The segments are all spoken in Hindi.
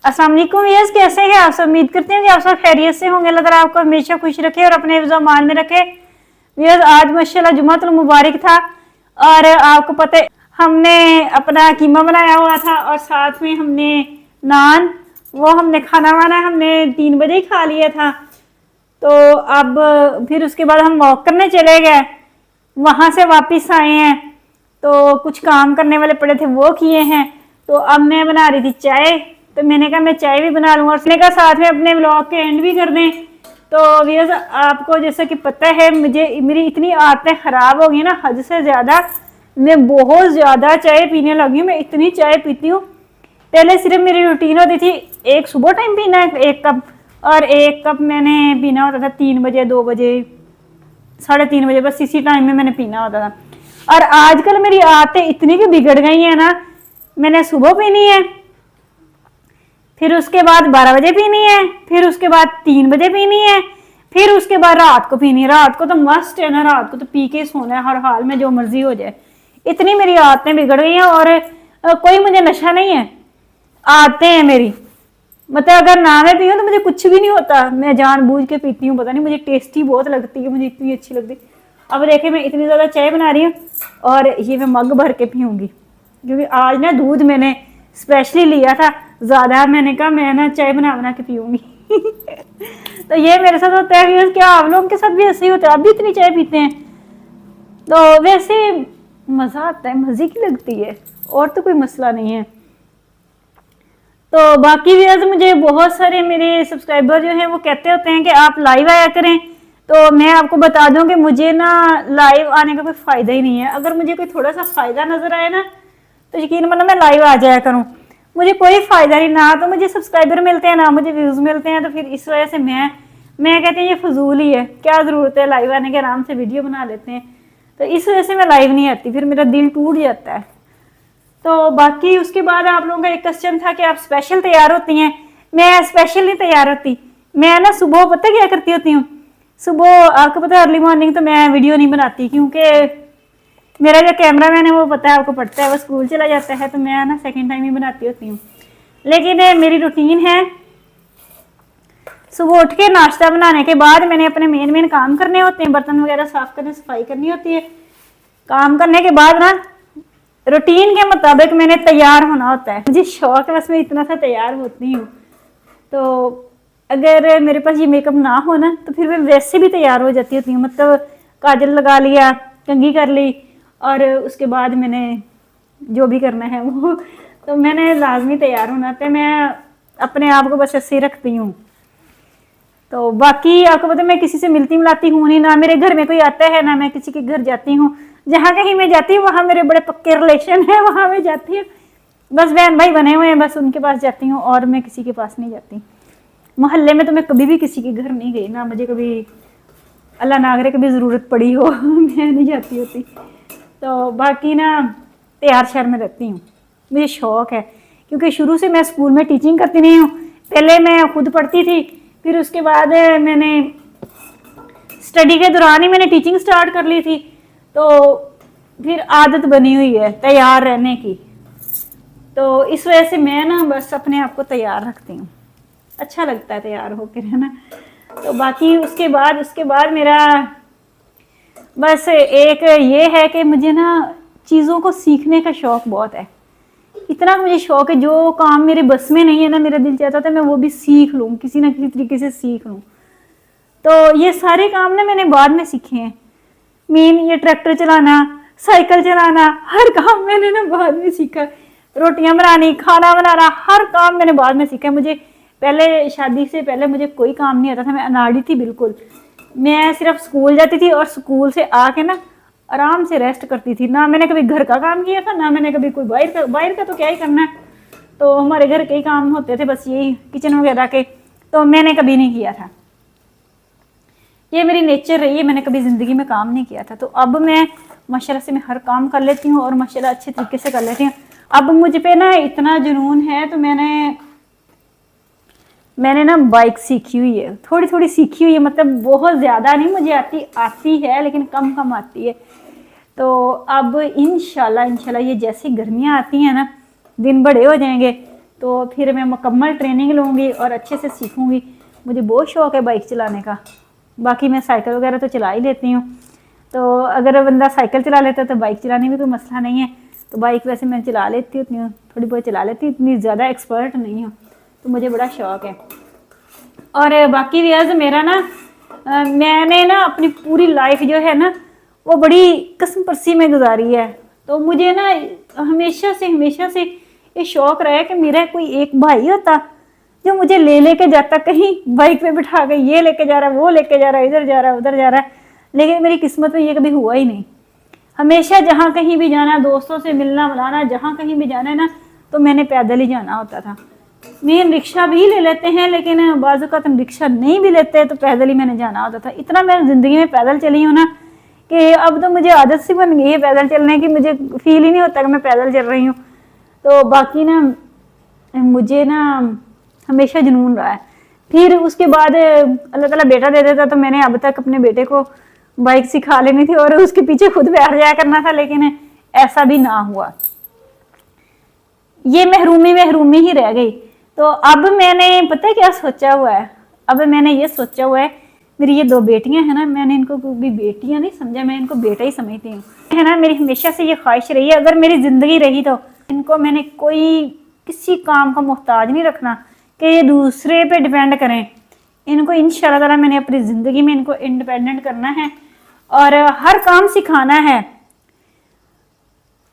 अस्सलाम वालेकुम व्यूअर्स, कैसे हैं आप सब। उम्मीद करते हैं कि आप सब खैरियत से होंगे। अल्लाह ताला आपको हमेशा खुश रखे और अपने हिफ्ज़ अमान में रखे। व्यूअर्स, आज माशाल्लाह जुमातुल मुबारक था और आपको पता है हमने अपना कीमा बनाया हुआ था और साथ में हमने नान, वो हमने खाना वाना हमने 3 बजे ही खा लिया था। तो अब फिर उसके बाद हम वॉक करने चले गए, वहाँ से वापस आए हैं तो कुछ काम करने वाले पड़े थे वो किए हैं। तो अब मैं बना रही थी चाय, तो मैंने कहा मैं चाय भी बना लूँगा और उसने कहा साथ में अपने व्लॉग के एंड भी कर दें। तो व्यूअर्स, आपको जैसे कि पता है मेरी इतनी आदतें ख़राब हो गई ना, हद से ज़्यादा। मैं बहुत ज़्यादा चाय पीने लगी हूँ, मैं इतनी चाय पीती हूँ। पहले सिर्फ मेरी रूटीन होती थी एक सुबह टाइम पीना है 1 कप, और 1 कप मैंने पीना होता था 3 बजे 2 बजे 3:30 बजे, बस इसी टाइम में मैंने पीना होता था। और आजकल मेरी आदतें इतनी की बिगड़ गई हैं ना, मैंने सुबह पीनी है, फिर उसके बाद 12 बजे पीनी है, फिर उसके बाद 3 बजे पीनी है, फिर उसके बाद रात को पीनी है। रात को तो मस्ट है ना, रात को तो पी के सोना है हर हाल में, जो मर्जी हो जाए। इतनी मेरी आदतें बिगड़ गई हैं और कोई मुझे नशा नहीं है, आदतें हैं मेरी। मतलब अगर ना मैं पीऊँ तो मुझे कुछ भी नहीं होता, मैं जानबूझ के पीती हूँ। पता नहीं, मुझे टेस्टी बहुत लगती है, मुझे इतनी अच्छी लगती। अब देखिए मैं इतनी ज़्यादा चाय बना रही हूँ और ये मैं मग भर के पीऊँगी, क्योंकि आज ना दूध मैंने स्पेशली लिया था ज़्यादा। मैंने कहा मैं ना चाय बना के पीऊँगी। तो ये मेरे साथ होता है कि क्या आप लोगों के साथ भी ऐसे ही होता है, आप भी इतनी चाय पीते हैं? तो वैसे मज़ा आता है, मज़े की लगती है, और तो कोई मसला नहीं है। तो बाकी भी मुझे बहुत सारे मेरे सब्सक्राइबर जो हैं वो कहते होते हैं कि आप लाइव आया करें। तो मैं आपको बता दूं कि मुझे ना लाइव आने का कोई फ़ायदा ही नहीं है। अगर मुझे कोई थोड़ा सा फ़ायदा नज़र आए ना तो यकीन मानो मैं लाइव आ जाया करूं। मुझे कोई फ़ायदा नहीं, ना तो मुझे सब्सक्राइबर मिलते हैं ना मुझे व्यूज़ मिलते हैं। तो फिर इस वजह से मैं कहती हूँ ये फजूल ही है, क्या ज़रूरत है लाइव आने के, आराम से वीडियो बना लेते हैं। तो इस वजह से मैं लाइव नहीं आती, फिर मेरा दिल टूट जाता है। तो बाकी उसके बाद आप लोगों का एक क्वेश्चन था कि आप स्पेशल तैयार होती हैं। मैं स्पेशल नहीं तैयार होती। मैं ना सुबह पता क्या करती होती हूँ, सुबह आपको पता है अर्ली मॉर्निंग तो मैं वीडियो नहीं बनाती, क्योंकि मेरा जो कैमरा मैन है वो पता है आपको पढ़ता है, वो स्कूल चला जाता है, तो मैं ना सेकंड टाइम ही बनाती होती हूँ। लेकिन मेरी रूटीन है सुबह उठ के नाश्ता बनाने के बाद मैंने अपने मेन काम करने होते हैं, बर्तन वगैरह साफ करने, सफाई करनी होती है। काम करने के बाद ना रूटीन के मुताबिक मैंने तैयार होना होता है। मुझे शौक है, बस मैं इतना सा तैयार होती हूँ। तो अगर मेरे पास ये मेकअप ना हो ना तो फिर मैं वैसे भी तैयार हो जाती होती हूँ। मतलब काजल लगा लिया, कंघी कर ली, और उसके बाद मैंने जो भी करना है वो, तो मैंने लाजमी तैयार होना था। मैं अपने आप को बस ऐसे ही रखती हूँ। तो बाकी आपको पता है मैं किसी से मिलती मिलाती हूँ नहीं, ना मेरे घर में कोई आता है, ना मैं किसी के घर जाती हूँ। जहाँ कहीं मैं जाती हूँ वहाँ मेरे बड़े पक्के रिलेशन है, वहाँ मैं जाती हूँ। बस बहन भाई बने हुए हैं, बस उनके पास जाती हूँ, और मैं किसी के पास नहीं जाती। मोहल्ले में तो मैं कभी भी किसी के घर नहीं गई, ना मुझे कभी अल्लाह ना करे कभी ज़रूरत पड़ी हो मैं नहीं जाती होती। तो बाकी ना तैयार शहर में रहती हूँ, मुझे शौक़ है, क्योंकि शुरू से मैं स्कूल में टीचिंग करती नहीं हूँ। पहले मैं खुद पढ़ती थी, फिर उसके बाद मैंने स्टडी के दौरान ही मैंने टीचिंग स्टार्ट कर ली थी। तो फिर आदत बनी हुई है तैयार रहने की। तो इस वजह से मैं ना बस अपने आप को तैयार रखती हूँ, अच्छा लगता है तैयार होकर, है ना। तो बाकी उसके बाद मेरा बस एक ये है कि मुझे ना चीज़ों को सीखने का शौक़ बहुत है। इतना मुझे शौक़ है, जो काम मेरे बस में नहीं है ना, मेरा दिल चाहता था मैं वो भी सीख लूँ, किसी ना किसी तरीके से सीख लूँ। तो ये सारे काम ना मैंने बाद में सीखे हैं। मेन ये ट्रैक्टर चलाना, साइकिल चलाना, हर काम मैंने ना बाद में सीखा। रोटियां बनानी, खाना बनाना, हर काम मैंने बाद में सीखा। मुझे पहले शादी से पहले मुझे कोई काम नहीं आता था, मैं अनाड़ी थी बिल्कुल। मैं सिर्फ स्कूल जाती थी और स्कूल से आके ना आराम से रेस्ट करती थी। ना मैंने कभी घर का काम किया था, ना मैंने कभी कोई बाहर का तो क्या ही करना है। तो हमारे घर के ही काम होते थे, बस यही किचन वगैरह के, तो मैंने कभी नहीं किया था। ये मेरी नेचर रही है, मैंने कभी ज़िंदगी में काम नहीं किया था। तो अब मैं माशाल्लाह से मैं हर काम कर लेती हूँ और माशाल्लाह अच्छे तरीके से कर लेती हूँ। अब मुझ पे ना इतना जुनून है, तो मैंने ना बाइक सीखी हुई है, थोड़ी थोड़ी सीखी हुई है। मतलब बहुत ज़्यादा नहीं मुझे आती है, लेकिन कम कम आती है। तो अब इंशाल्लाह ये जैसी गर्मियाँ आती हैं ना, दिन बड़े हो जाएंगे, तो फिर मैं मुकम्मल ट्रेनिंग लूँगी और अच्छे से सीखूँगी। मुझे बहुत शौक़ है बाइक चलाने का। बाकी मैं साइकिल वगैरह तो चला ही लेती हूँ, तो अगर बंदा साइकिल चला लेता है तो बाइक चलाने में कोई मसला नहीं है। तो बाइक वैसे मैं चला लेती हूँ, थोड़ी बहुत चला लेती हूँ, इतनी ज़्यादा एक्सपर्ट नहीं हूँ, तो मुझे बड़ा शौक़ है। और बाकी व्याज मेरा ना मैंने ना अपनी पूरी लाइफ जो है ना वो बड़ी कस्म परसी में गुजारी है। तो मुझे ना हमेशा से ये शौक़ रहा है कि मेरा कोई एक भाई होता जो मुझे लेके जाता कहीं, बाइक पे बिठा के ये लेके जा रहा है, वो लेके जा रहा है, इधर जा रहा है, उधर जा रहा है। लेकिन मेरी किस्मत में ये कभी हुआ ही नहीं। हमेशा जहाँ कहीं भी जाना, दोस्तों से मिलना मिलाना, जहाँ कहीं भी जाना है ना, तो मैंने पैदल ही जाना होता था। मेन रिक्शा भी ले लेते हैं, लेकिन बाज़ औक़ात रिक्शा नहीं भी लेते तो पैदल ही मैंने जाना होता था। इतना मैं ज़िंदगी में पैदल चली हूँ ना कि अब तो मुझे आदत सी बन गई है पैदल चलने की, मुझे फील ही नहीं होता कि मैं पैदल चल रही हूँ। तो बाकी ना मुझे ना हमेशा जुनून रहा है। फिर उसके बाद अल्लाह ताला बेटा दे देता तो मैंने अब तक अपने बेटे को बाइक सिखा लेनी थी और उसके पीछे खुद बैठ जाया करना था, लेकिन ऐसा भी ना हुआ। ये महरूमी ही रह गई। तो अब मैंने पता है क्या सोचा हुआ है, अब मैंने ये सोचा हुआ है, मेरी ये 2 बेटियां हैं ना, मैंने इनको भी बेटियां नहीं समझा, मैं इनको बेटा ही समझती हूँ, है ना। मेरी हमेशा से ये ख्वाहिश रही है, अगर मेरी ज़िंदगी रही तो इनको मैंने कोई किसी काम का मोहताज नहीं रखना कि ये दूसरे पे डिपेंड करें। इनको इंशाल्लाह ताला मैंने अपनी ज़िंदगी में इनको इंडिपेंडेंट करना है और हर काम सिखाना है,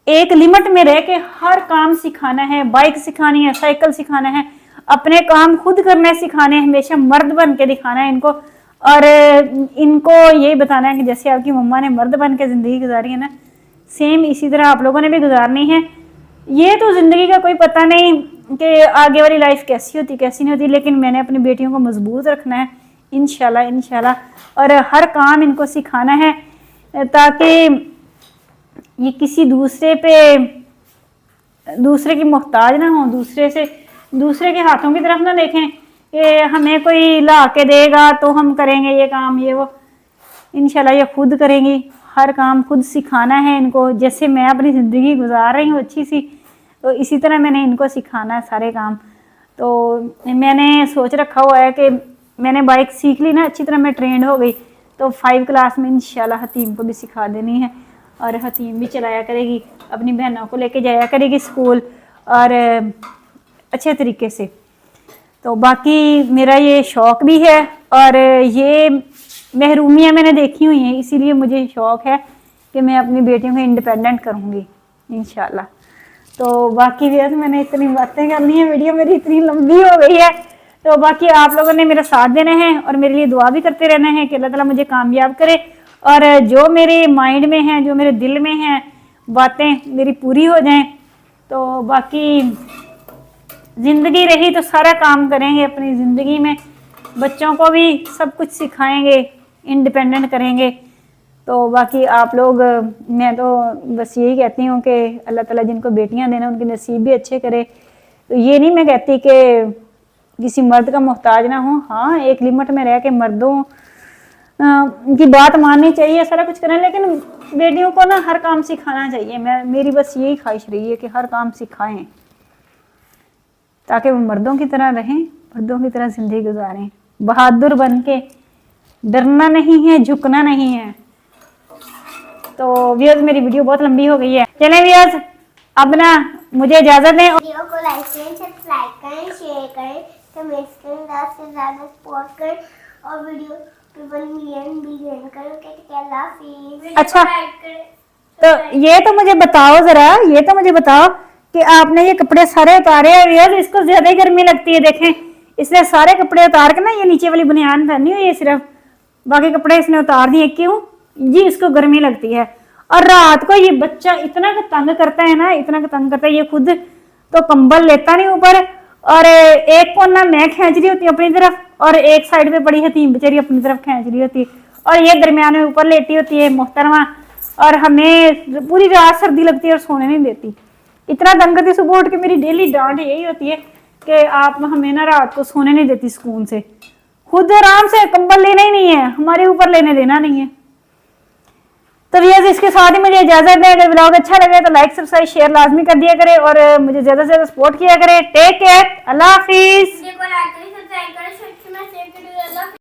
एक लिमिट में रह के हर काम सिखाना है। बाइक सिखानी है, साइकिल सिखाना है, अपने काम खुद करने सिखाने, हमेशा मर्द बन के दिखाना है इनको। और इनको ये बताना है कि जैसे आपकी मम्मा ने मर्द बन के ज़िंदगी गुजारी है ना, सेम इसी तरह आप लोगों ने भी गुजारनी है। ये तो ज़िंदगी का कोई पता नहीं कि आगे वाली लाइफ कैसी होती कैसी नहीं होती, लेकिन मैंने अपनी बेटियों को मजबूत रखना है इंशाल्लाह, और हर काम इनको सिखाना है ताकि ये किसी दूसरे की मोहताज ना हो, दूसरे के हाथों की तरफ ना देखें कि हमें कोई ला के देगा तो हम करेंगे ये काम ये वो। इंशाल्लाह ये खुद करेंगी, हर काम खुद सिखाना है इनको। जैसे मैं अपनी ज़िंदगी गुजार रही हूँ अच्छी सी, तो इसी तरह मैंने इनको सिखाना है सारे काम। तो मैंने सोच रखा हुआ है कि मैंने बाइक सीख ली ना, अच्छी तरह मैं ट्रेंड हो गई तो 5 क्लास में इंशाल्लाह हतीम को भी सिखा देनी है, और हतीम भी चलाया करेगी, अपनी बहनों को लेके जाया करेगी स्कूल और अच्छे तरीके से। तो बाकी मेरा ये शौक़ भी है और ये महरूमियाँ मैंने देखी हुई हैं, इसीलिए मुझे शौक़ है कि मैं अपनी बेटियों को इंडिपेंडेंट करूँगी इंशाल्लाह। तो बाकी भी है, मैंने इतनी बातें करनी है, वीडियो मेरी इतनी लंबी हो गई है। तो बाकी आप लोगों ने मेरा साथ देना है और मेरे लिए दुआ भी करते रहना है कि अल्लाह ताला मुझे कामयाब करे और जो मेरे माइंड में है, जो मेरे दिल में है, बातें मेरी पूरी हो जाएं। तो बाकी ज़िंदगी रही तो सारा काम करेंगे अपनी ज़िंदगी में, बच्चों को भी सब कुछ सिखाएंगे, इंडिपेंडेंट करेंगे। तो बाकी आप लोग, मैं तो बस यही कहती हूँ कि अल्लाह ताला जिनको बेटियाँ देना उनके नसीब भी अच्छे करे। तो ये नहीं मैं कहती कि किसी मर्द का मोहताज ना हो, हाँ एक लिमिट में रह के मर्दों की बात माननी चाहिए, सारा कुछ करना, लेकिन बेटियों को ना हर काम सिखाना चाहिए। मेरी बस यही ख्वाहिश रही है कि हर काम सिखाएं ताकि वो मर्दों की तरह रहें, मर्दों की तरह ज़िंदगी गुजारें, बहादुर बन के, डरना नहीं है, झुकना नहीं है। तो व्यूअर्स मेरी वीडियो बहुत लंबी हो गई है, चलें व्यूअर्स अब ना मुझे इजाज़त दें। वीडियो को लाइक करें, सब्सक्राइब करें, शेयर करें, कमेंट करें, ज़्यादा से ज़्यादा सपोर्ट करें और वीडियो पे 1 मिलियन करें। अल्लाह हाफिज़। अच्छा तो ये तो मुझे बताओ ज़रा, ये तो मुझे बताओ कि आपने ये कपड़े सारे उतारे हैं व्यूअर्स, इसको ज़्यादा ही गर्मी लगती है, देखें इसने सारे कपड़े उतार के ना ये नीचे वाली बनियान पहनी हुई है सिर्फ, बाकी कपड़े इसने उतार दिए। क्यों जी? इसको गर्मी लगती है। और रात को ये बच्चा इतना तंग करता है ना, इतना तंग करता है, ये खुद तो कंबल लेता नहीं ऊपर, और एक कोना मैं खींच रही होती अपनी तरफ और एक साइड पे पड़ी हतीम बेचारी अपनी तरफ खींच रही होती, और ये दरमियान में ऊपर लेटी होती है मोहतरमा, और हमें पूरी रात सर्दी लगती है और सोने नहीं देती, इतना तंग करती। सुबह उठ के मेरी डेली डांट यही होती है कि आप हमें ना रात को सोने नहीं देती सुकून से, खुद आराम से कंबल लेना ही नहीं है, हमारे ऊपर लेने देना नहीं है। तो व्यूअर्स इसके साथ ही मुझे इजाजत दें। अगर ब्लॉग अच्छा लगे तो लाइक सब्सक्राइब शेयर लाजमी कर दिया करें और मुझे ज्यादा से ज्यादा सपोर्ट किया करें। टेक केयर, अल्लाह हाफिज। वीडियो को लाइक करें, सब्सक्राइब करें।